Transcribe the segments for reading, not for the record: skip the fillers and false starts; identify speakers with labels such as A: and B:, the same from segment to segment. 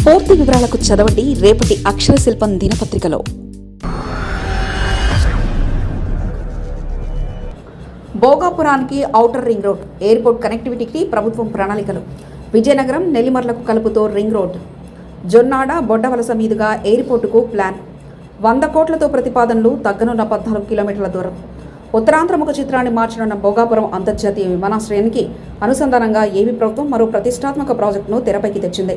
A: పూర్తి వివరాలకు చదవండి రేపటి అక్షర శిల్పం దినపత్రికలో. భోగాపురానికి ఔటర్ రింగ్ రోడ్, ఎయిర్పోర్ట్ కనెక్టివిటీకి ప్రభుత్వం ప్రణాళికలు. విజయనగరం నెల్లిమర్లకు కలుపుతో రింగ్ రోడ్, జొన్నాడ బొడ్డవలస మీదుగా ఎయిర్పోర్టుకు ప్లాన్. 100 కోట్లతో ప్రతిపాదనలు, తగ్గనున్న 14 కిలోమీటర్ల దూరం. ఉత్తరాంధ్ర ముఖ చిత్రాన్ని మార్చనున్న భోగాపురం అంతర్జాతీయ విమానాశ్రయానికి అనుసంధానంగా ఏపీ ప్రభుత్వం మరో ప్రతిష్టాత్మక ప్రాజెక్టును తెరపైకి తెచ్చింది.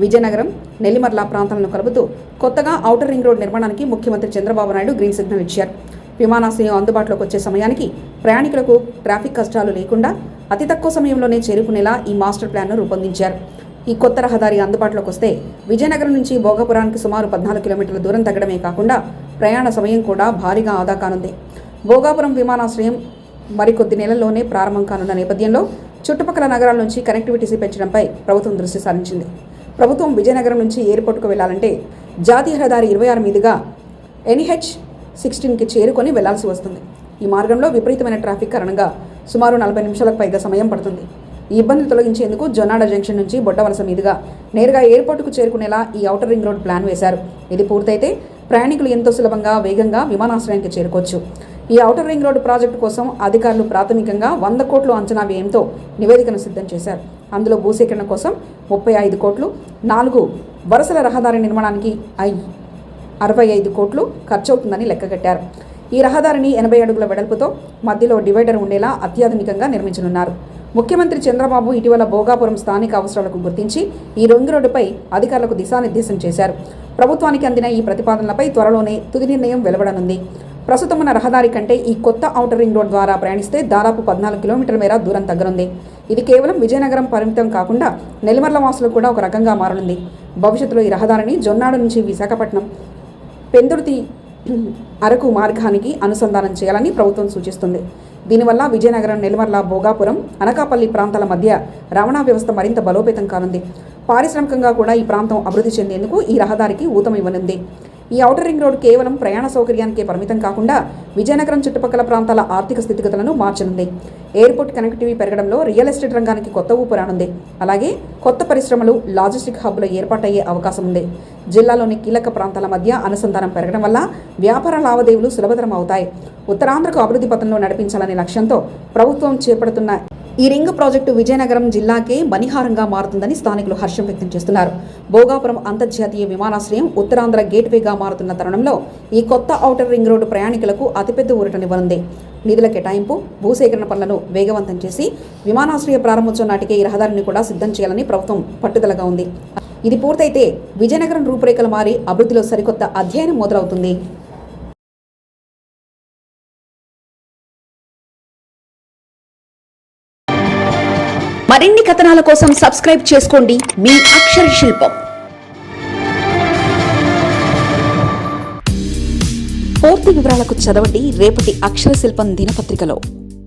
A: విజయనగరం నెల్లిమర్ల ప్రాంతాలను కలుపుతూ కొత్తగా ఔటర్ రింగ్ రోడ్ నిర్మాణానికి ముఖ్యమంత్రి చంద్రబాబు నాయుడు గ్రీన్ సిగ్నల్ ఇచ్చారు. విమానాశ్రయం అందుబాటులోకి వచ్చే సమయానికి ప్రయాణికులకు ట్రాఫిక్ కష్టాలు లేకుండా అతి తక్కువ సమయంలోనే చేరుకునేలా ఈ మాస్టర్ ప్లాన్ను రూపొందించారు. ఈ కొత్త రహదారి అందుబాటులోకి వస్తే విజయనగరం నుంచి భోగాపురానికి సుమారు 14 కిలోమీటర్ల దూరం తగ్గడమే కాకుండా ప్రయాణ సమయం కూడా భారీగా ఆదా కానుంది. భోగాపురం విమానాశ్రయం మరికొద్ది నెలల్లోనే ప్రారంభం కానున్న నేపథ్యంలో చుట్టుపక్కల నగరాల నుంచి కనెక్టివిటీస్ పెంచడంపై ప్రభుత్వం దృష్టి సారించింది. ప్రభుత్వం విజయనగరం నుంచి ఎయిర్పోర్టుకు వెళ్లాలంటే జాతీయ రహదారి 26 మీదుగా NH-16కి చేరుకొని వెళ్లాల్సి వస్తుంది. ఈ మార్గంలో విపరీతమైన ట్రాఫిక్ కారణంగా సుమారు 40 నిమిషాలకు పైగా సమయం పడుతుంది. ఈ ఇబ్బందిని తొలగించేందుకు జొన్నాడ జంక్షన్ నుంచి బొడ్డవలస మీదుగా నేరుగా ఎయిర్పోర్టుకు చేరుకునేలా ఈ ఔటర్ రింగ్ రోడ్ ప్లాన్ వేశారు. ఇది పూర్తయితే ప్రయాణికులు ఎంతో సులభంగా వేగంగా విమానాశ్రయానికి చేరుకోవచ్చు. ఈ ఔటర్ రింగ్ రోడ్డు ప్రాజెక్టు కోసం అధికారులు ప్రాథమికంగా 100 కోట్లు అంచనా వ్యయంతో నివేదికను సిద్ధం చేశారు. అందులో భూసేకరణ కోసం 35 కోట్లు, 4 వరుసల రహదారి నిర్మాణానికి 65 కోట్లు ఖర్చవుతుందని లెక్కగట్టారు. ఈ రహదారిని 80 అడుగుల వెడల్పుతో మధ్యలో డివైడర్ ఉండేలా అత్యాధునికంగా నిర్మించనున్నారు. ముఖ్యమంత్రి చంద్రబాబు ఇటీవల భోగాపురం స్థానిక అవసరాలకు గుర్తించి ఈ రింగ్ రోడ్డుపై అధికారులకు దిశానిర్దేశం చేశారు. ప్రభుత్వానికి అందిన ఈ ప్రతిపాదనలపై త్వరలోనే తుది నిర్ణయం వెలువడనుంది. ప్రస్తుతం ఉన్న రహదారి కంటే ఈ కొత్త ఔటర్ రింగ్ రోడ్ ద్వారా ప్రయాణిస్తే దాదాపు 14 కిలోమీటర్ల మేర దూరం తగ్గనుంది. ఇది కేవలం విజయనగరం పరిమితం కాకుండా నెల్లిమర్ల వాసులు కూడా ఒక రకంగా మారనుంది. భవిష్యత్తులో ఈ రహదారిని జొన్నాడ నుంచి విశాఖపట్నం, పెందుర్తి, అరకు మార్గానికి అనుసంధానం చేయాలని ప్రభుత్వం సూచిస్తుంది. దీనివల్ల విజయనగరం, నెల్లిమర్ల, భోగాపురం, అనకాపల్లి ప్రాంతాల మధ్య రవాణా వ్యవస్థ మరింత బలోపేతం కానుంది. పారిశ్రామికంగా కూడా ఈ ప్రాంతం అభివృద్ధి చెందేందుకు ఈ రహదారికి ఊతం ఇవ్వనుంది. ఈ ఔటర్ రింగ్ రోడ్ కేవలం ప్రయాణ సౌకర్యానికే పరిమితం కాకుండా విజయనగరం చుట్టుపక్కల ప్రాంతాల ఆర్థిక స్థితిగతులను మార్చనుంది. ఎయిర్పోర్ట్ కనెక్టివిటీ పెరగడంలో రియల్ ఎస్టేట్ రంగానికి కొత్త ఊపు రానుంది. అలాగే కొత్త పరిశ్రమలు, లాజిస్టిక్ హబ్ల ఏర్పాటయ్యే అవకాశం ఉంది. జిల్లాలోని కీలక ప్రాంతాల మధ్య అనుసంధానం పెరగడం వల్ల వ్యాపార లావాదేవీలు సులభతరం అవుతాయి. ఉత్తరాంధ్రకు అభివృద్ధి పథంలో నడిపించాలనే లక్ష్యంతో ప్రభుత్వం చేపడుతున్న ఈ రింగ్ ప్రాజెక్టు విజయనగరం జిల్లాకే మణిహారంగా మారుతుందని స్థానికులు హర్షం వ్యక్తం చేస్తున్నారు. భోగాపురం అంతర్జాతీయ విమానాశ్రయం ఉత్తరాంధ్ర గేట్వేగా మారుతున్న తరుణంలో ఈ కొత్త ఔటర్ రింగ్ రోడ్డు ప్రయాణికులకు అతిపెద్ద ఊరటనివ్వనుంది. నిధుల కేటాయింపు, భూసేకరణ పనులను వేగవంతం చేసి విమానాశ్రయ ప్రారంభోత్సవం నాటికే ఈ రహదారిని కూడా సిద్ధం చేయాలని ప్రభుత్వం పట్టుదలగా ఉంది. ఇది పూర్తయితే విజయనగరం రూపురేఖలు మారి అభివృద్ధిలో సరికొత్త అధ్యయనం మొదలవుతుంది. మరిన్ని కథనాల కోసం సబ్స్క్రైబ్ చేసుకోండి మీ అక్షర శిల్పం. పూర్తి వివరాలకు చదవండి రేపటి అక్షర శిల్పం దినపత్రికలో.